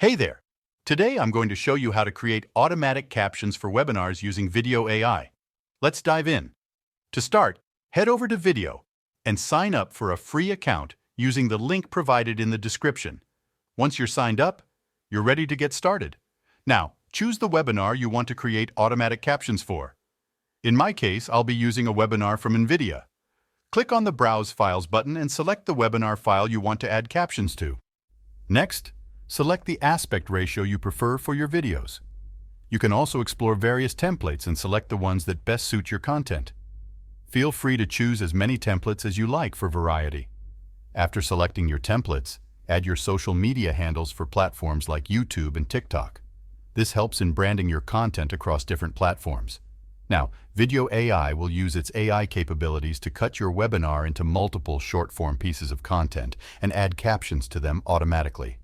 Hey there! Today I'm going to show you how to create automatic captions for webinars using Vidyo AI. Let's dive in. To start, head over to Vidyo and sign up for a free account using the link provided in the description. Once you're signed up, you're ready to get started. Now, choose the webinar you want to create automatic captions for. In my case, I'll be using a webinar from NVIDIA. Click on the Browse Files button and select the webinar file you want to add captions to. Next, select the aspect ratio you prefer for your videos. You can also explore various templates and select the ones that best suit your content. Feel free to choose as many templates as you like for variety. After selecting your templates, add your social media handles for platforms like YouTube and TikTok. This helps in branding your content across different platforms. Now, Vidyo AI will use its AI capabilities to cut your webinar into multiple short-form pieces of content and add captions to them automatically.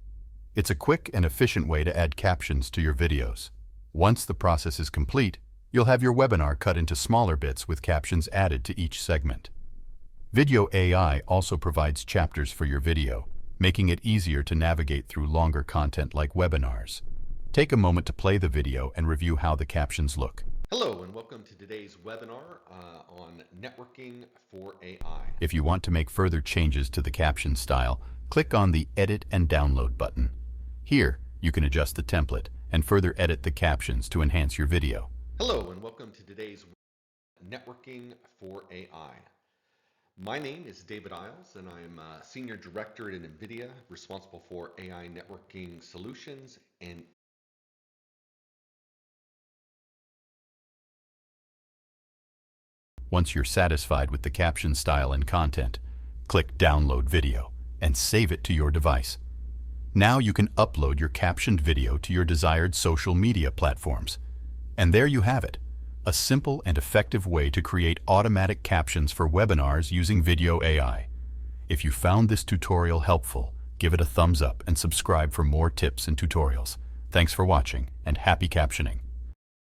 It's a quick and efficient way to add captions to your videos. Once the process is complete, you'll have your webinar cut into smaller bits with captions added to each segment. Vidyo AI also provides chapters for your video, making it easier to navigate through longer content like webinars. Take a moment to play the video and review how the captions look. Hello and welcome to today's webinar on networking for AI. If you want to make further changes to the caption style, click on the Edit and Download button. Here, you can adjust the template and further edit the captions to enhance your video. Hello and welcome to today's networking for AI. My name is David Isles and I'm a Senior Director at NVIDIA, responsible for AI networking solutions and Once you're satisfied with the caption style and content, click Download Video and save it to your device. Now you can upload your captioned video to your desired social media platforms. And there you have it, a simple and effective way to create automatic captions for webinars using Vidyo AI. If you found this tutorial helpful, give it a thumbs up and subscribe for more tips and tutorials. Thanks for watching and happy captioning.